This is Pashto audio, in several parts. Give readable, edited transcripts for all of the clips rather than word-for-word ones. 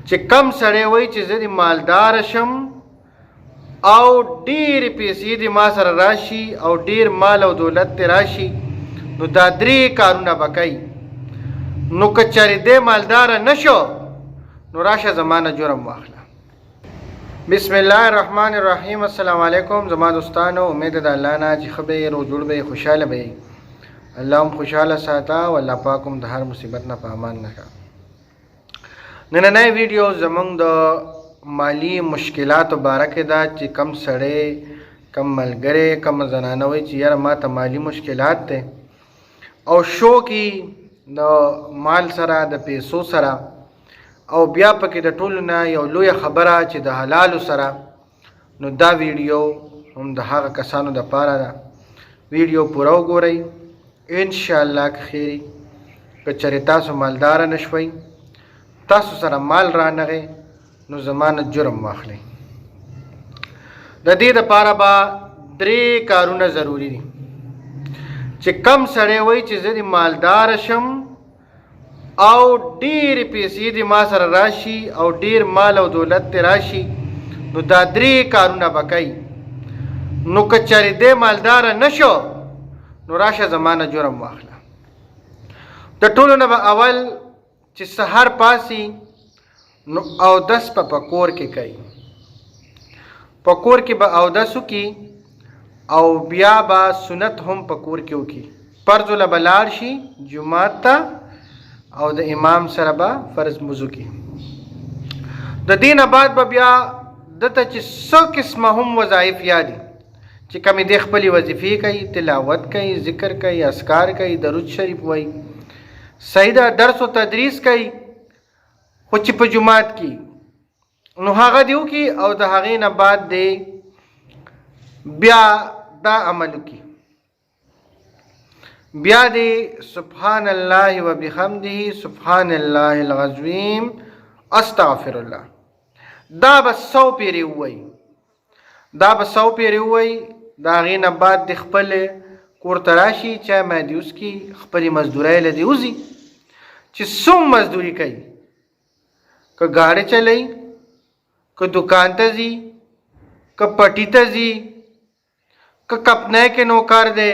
چې کم سړی وای چې زه د مالدار شم او ډېرې پیسې د ما سره راشي او ډېر مال او دولت دې راشي، نو دا درې کارونه به کوي. نو که چېرې دی مالداره نه شو نو راشه زما نه جرم واخله. بسم الله الرحمن الرحیم. السلام علیکم زما دوستانو، امید د الله نه چې ښه به یې، روغ جوړ به یې، خوشحاله به یې. الله هم خوشحاله ساته او الله پاک هم د هر مصیبت نه په امان نه کړه. نننی ویډیو زمونږ د مالی مشکلاتو باره کې ده چې کم سړی، کم ملګری، کم زنانه وایي چې یاره ما ته مالی مشکلات دی او شو کې د مال سره، د پیسو سره، او بیا پکې د ټولو نه یو لویه خبره چې د حلالو سره. نو دا ویډیو هم د هغه کسانو دپاره ده. ویډیو پوره وګورئ، انشاءالله که خیري. که چېرې تاسو مالداره نه شوئ، تاسو سره مال رانغی، نو زما نه جرم واخلئ. د دې دپاره به درې کارونه ضروري دي. چې کم سړی وایي چې زه د مالداره شم او ډېرې پیسې د ما سره راشي او ډېر مال او دولت دې راشي، نو دا درې کارونه به کوي. نو که چېرې دی مالداره نه شو نو راشه زما نه جرم واخله. د ټولو نه به اول چې سحر پاسي نو اودس په کور کې کوي. په کور کې به اودس وکړي او بیا به سنت هم په کور کې وکړي. فرض له به لاړ شي جومات ته او د امام سره به فرض مزو کې. د دې نه بعد به بیا دته چې څو قسمه هم وظایف یادي، چې کمې دی خپلې وظیفې کوي، تلاوت کوي، ذکر کوي، اذکار کوي، درود شریف وایي، صحیح ده، درس و تدریس کوي، خو چې په جومات کې نو هغه دی وکړي او د هغې نه بعد دی بیا دا عمل وکړي. بیا دی سبحان الله و بحمده سبحان الله العظیم استغفر الله. دا به 100 پیرې ووایي. دا به 100 پیرې ووایي. د هغې نه بعد د خپل کور ته راشي، چای مای دې وڅښي، خپلې مزدورۍ له دې وځي چې څوم مزدوري کوي. که ګاډی چلوي، که دکان ته ځي، که پټي ته ځي، که کپنۍ کې نوکر دی،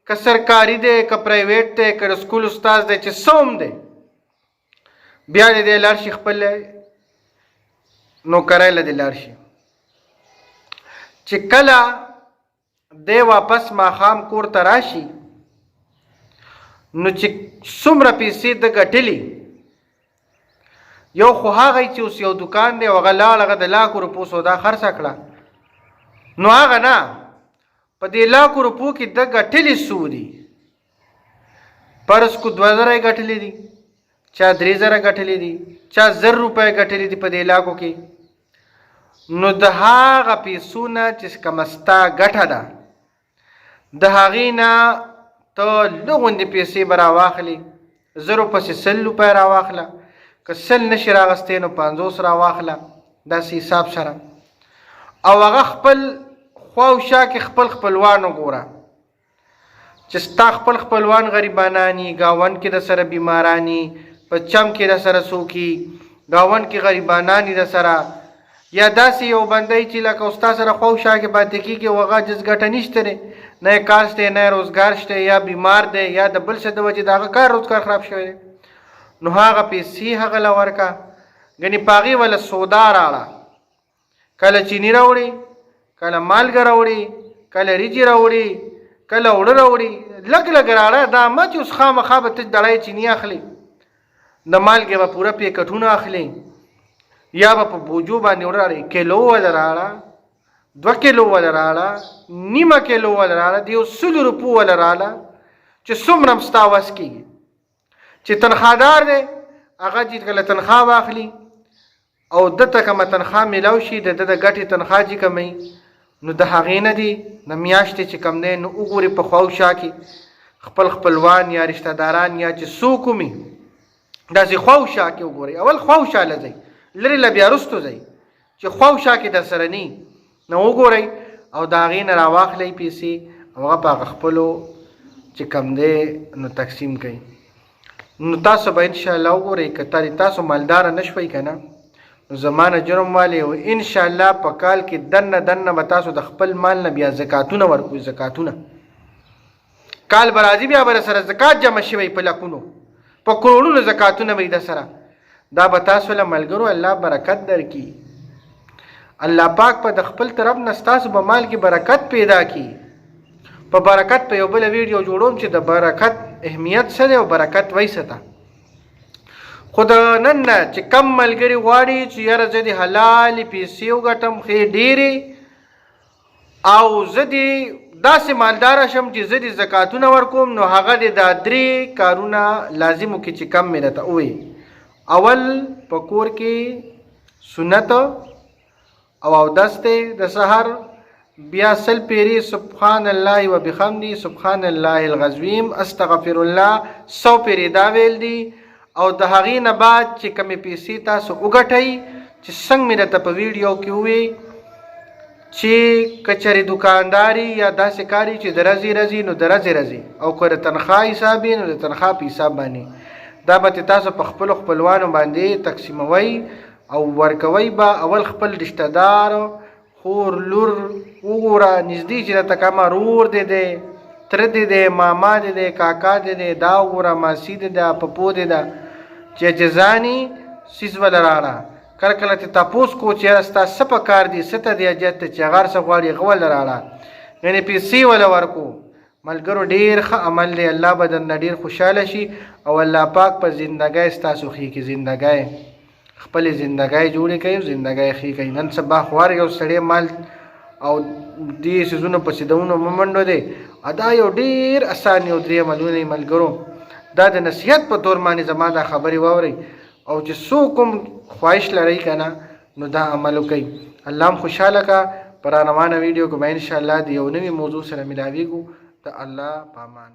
که سرکاري دی، که پرایویټ دی، که د سکول استاد دی، چې څوم دی، بیا دې دی لاړ شي خپل نوکرۍ له دې لاړ شي. چې کله دی واپس ماښام کور ته راشي نو چې څومره پیسې د ګټلي، یو خو هغه چې اوس یو دکان دی او هغه لاړ، هغه د لاکو روپو سودا خرڅه کړه، نو هغه نه، په دې لاکو روپو کې د ګټلي څو دي؟ فرض کو 2000 یې ګټلي دي، چا 3000 ګټلي دي، چا 1000 روپۍ ګټلي دي په دې لاکو کې. نو د هغه پیسو نه چې کومه ستا ګټه ده، د هغې نه ته لږوندې پیسې به راواخلې. 0 پسې 100 روپۍ راواخله، که 100 نشي راغستی نو 50 راواخله، داسې حساب سره. او هغه خپل خوا او شا کې خپل خپلوان وګوره چې ستا خپل خپلوان غریبانانی، ګاونډ کې د سره بیمارانی، په چم کې د سره څوکي، ګاونډ کې غریبانانی د سره، یا داسې یو بندی چې لکه ستا سره خوا او شا کې پاتې کېږي او هغه جز ګټه نشته دی، نه یې کار شته، نه یې روزګار شته، یا بیمار دی، یا د بل څه د وجې د هغه کار روزګار خراب شوی دی. نو هغه پیسې هغه له ورکه، ګنې په هغې وله سودا راړه، کله چیني راوړي، کله مالګه راوړي، کله ریجې راوړي، کله اوړه راوړي، لږ لږ راړه. دا مه چې اوس خامخا به ته ډړی چیني اخلي، د مالګې به پوره پیکټونه اخلي، یا به په بوجو باندې اوړه راړي. کیلو وله راړه، 2 کیلو وله راړه، نیمه کیلو وله راړه، د 100 روپو وله راړه، چې څومره هم ستا وس کېږي. چې تنخوادار دی هغه چې کله تنخوا واخلي او دته کومه تنخوا میلاو شي، د د ګټې تنخوا چې کموي، نو د هغې نه دی د میاشتې چې کم دی نو وګوري په خوا او شا کې خپل خپلوان یا رشته داران یا چې څوک ومي، داسې خوا او شا کې وګورئ. اول خوا او شا له ځئ، لرې له بیا وروستو ځئ، چې خوا او شا کې در سره نی نو وګورئ او د هغې نه راواخلئ پیسې او هغه په هغه خپلو چې کم دی نو تقسیم کوي. نو تاسو به انشاءالله وګورئ که تاسو مالداره نه شوئ که نه، نو زمانه جرم والی او ان شاء الله په کال کې دنه به تاسو د خپل مال نه بیا زکاتونه ورکوي. زکاتونه کال به راځي بیا به سره زکات جمع شوی په لکونو په کروڑونو زکاتونه به د سره. دا به تاسو له ملګرو الله برکت درکړي. الله پاک په د خپل طرف نه ستاسو په مال کې برکت پیدا کړي. په برکت په یو بل ویډیو جوړوم چې د برکت اهمیت څه دی او برکت وایي څه ده. خو د نن نه چې کم ملګري غواړي چې یاره زه دې حلالې پیسې وګټم ښې ډېرې او زه دې داسې مالداره شم چې زه دې زکاتونه ورکوم، نو هغه دې دا 3 کارونه لازمو کې چې کم مې درته ووایي. اول په کور کې سنت او اودس دی د سحر، بیا 100 پیرې سبحان الله و بحمدی سبحان الله العظیم استغفر الله 100 پیرې دا ویل دي. او د هغې نه بعد چې کمې پیسې تاسو وګټئ چې څنګه مې درته په ویډیو کې ووی چې کچرې دکانداري یا داسې کاري چې د ورځې نو د ورځې او که د تنخوا حساب نو د تنخوا په حساب باندې دا به تاسو په خپلو خپلوانو باندې تقسیموئ او ورکوئ. به اول خپل رشته دار خور لور وګوره نږدې چې درته کومه رور دی دی تره دی دی ماما دی دی کاکا دی دی دا وګوره ماسي دی ده پپو دی ده چې جزاني سیز ولا راړه کله کله ته تاسو کو چې راستا سپه کار دي ست دی اجت چې غار څه غواړي غول راړه یعنی پیسې ولا ورکو. ملګرو ډیر ښه عمل دی، الله به درنه ډیر خوشاله شي او الله پاک په زندګۍ ستاسو ښې کړي. زندګۍ خپلې زندګۍ جوړې کوي، زندګۍ ښې کوي. نن سبا خوار یو سړی مال او دې سيزونو پسې دونو ممنډو دی ادا یو ډیر اسان یو 3 عملونه ملګرو. دا د نصیحت په تور باندې زما دا خبرې واورئ او چې څوک کوم خواهش لرئ کنه نو دا عمل وکئ. الله هم خوشاله کا. پر روانه ویډیو کې به ان شاء الله د یو نوې موضوع سره ملاویږو. د الله پامان.